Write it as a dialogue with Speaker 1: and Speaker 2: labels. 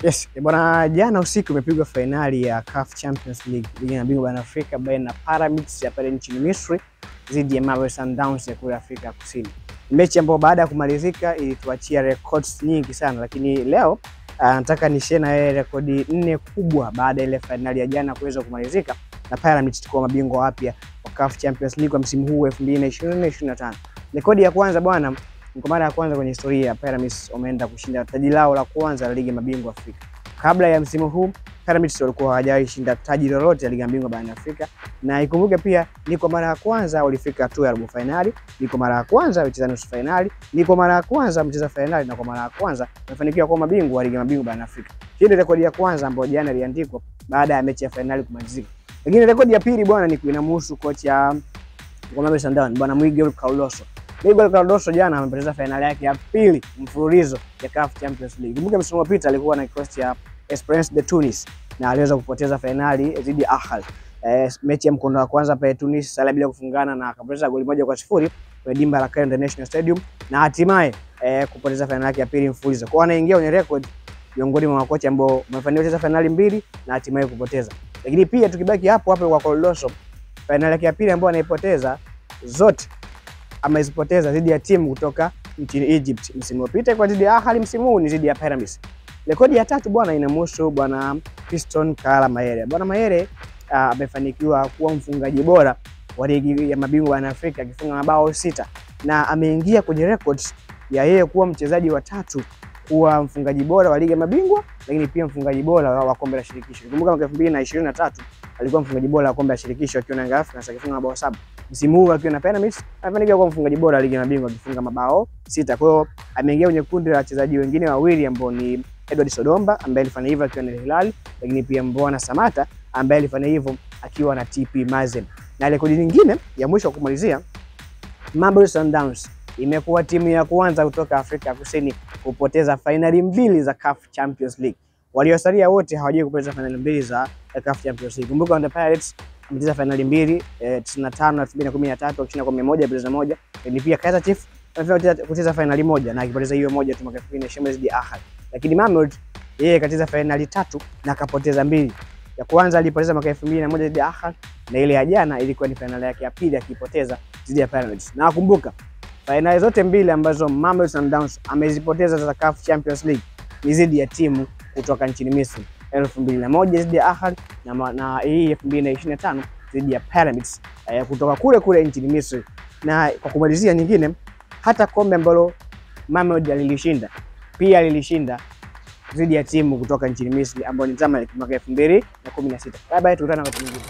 Speaker 1: Yes, bwana, jana usiku imepigwa fainali ya CAF Champions League, ligi ya mabingwa barani Afrika baina ya Pyramids ya pale nchini Misri dhidi ya Mamelodi Sundowns ya kule Afrika Kusini. Mechi ambayo baada ya kumalizika ilituachia records nyingi sana, lakini leo nataka nishare na wewe rekodi 4 kubwa baada ya ile fainali ya jana kuweza kumalizika na Pyramids kuwa mabingwa wapya wa CAF Champions League kwa msimu huu 2024-2025. Rekodi ya kwanza bwana, kwa mara ya kwanza kwenye historia ya Pyramids wameenda kushinda taji lao la kwanza la ligi ya mabingwa Afrika. Kabla ya msimu huu Pyramids walikuwa hawajawahi shinda taji lolote la ligi ya mabingwa barani Afrika, na ikumbuke pia ni kwa mara ya kwanza walifika hatua ya robo finali, ni kwa mara ya kwanza walicheza nusu finali, ni kwa mara ya kwanza wamecheza finali, na kwa mara ya kwanza wamefanikiwa kuwa mabingwa wa ligi ya mabingwa barani Afrika. Hii ndio rekodi ya kwanza ambayo jana iliandikwa baada ya mechi ya finali kumalizika. Lakini rekodi ya pili bwana ni inamhusu kocha wa Mamelodi Sundowns bwana Miguel Cardoso. Miguel Cardoso jana amepoteza fainali yake ya pili mfululizo ya CAF Champions League. Kumbuka msimu uliopita alikuwa na kikosi cha Esperance de Tunis na aliweza kupoteza fainali dhidi ya Ahly. Mechi ya mkondo wa kwanza pale Tunis sala bila kufungana na akapoteza goli 1-0 kwenye dimba la Cairo International Stadium, na hatimaye kupoteza fainali yake ya pili mfululizo. Kwa anaingia kwenye record miongoni mwa makocha ambao wamefanikiwa kucheza fainali mbili na hatimaye kupoteza. Lakini pia tukibaki hapo kwa Cardoso, fainali yake ya pili ambayo anaipoteza zote amezipoteza dhidi ya timu kutoka nchini Egypt. Msimu uliopita kwa dhidi ya Ahly, msimu huu ni dhidi ya Pyramids. Rekodi ya tatu bwana inamhusu bwana Fiston Kalala Mayele. Bwana Mayele amefanikiwa kuwa mfungaji bora wa ligi ya mabingwa barani Afrika akifunga mabao 6, na ameingia kwenye records ya yeye kuwa mchezaji wa tatu kuwa mfungaji bora wa ligi ya mabingwa, lakini pia mfungaji bora wa kombe la shirikisho. Kumbuka mwaka 2023 alikuwa mfungaji bora wa kombe la shirikisho akiwa na Yanga Africans akifunga mabao 7. Msimu huu akiwa na Pyramids amefanikiwa kuwa mfungaji bora wa ligi ya mabingwa akifunga mabao 6. Kwa hiyo ameingia kwenye kundi la wachezaji wengine wawili ambao ni Edward Sodomba ambaye alifanya hivyo akiwa na Al Hilal, lakini pia Mbwana Samata ambaye alifanya hivyo akiwa na TP Mazembe. Na rekodi nyingine ya mwisho kumalizia, Mamelodi Sundowns imekuwa timu ya kwanza kutoka Afrika Kusini kupoteza fainali 2 za CAF Champions League. Waliosalia wote hawajawahi kupoteza fainali 2 za CAF Champions League. Kumbuka the Pirates wamecheza fainali 2 95 2013 wakishinda kwa 100 na pia Kaizer Chiefs wamefanya kucheza fainali 1 na akipoteza hiyo moja tu mwaka 2020 dhidi ya Ahly. Lakini Mamelodi yeye kacheza fainali 3 na akapoteza 2. Ya kwanza alipoteza mwaka 2001 dhidi ya Ahly, na ile ya jana ilikuwa ni fainali yake ya pili akipoteza dhidi ya Pyramids. Na kumbuka fainali zote mbili ambazo Mamelodi Sundowns amezipoteza za CAF Champions League ni dhidi ya timu kutoka nchini Misri. 2001 dhidi ya Ahly na hii 2025 dhidi ya Pyramids kutoka kule nchini Misri. Na kwa kumalizia nyingine, hata kombe ambalo Mamelodi alilishinda pia alilishinda dhidi ya timu kutoka nchini Misri ambayo ni Zamalek mwaka 2016. Bye bye, tukutane wakati mwingine.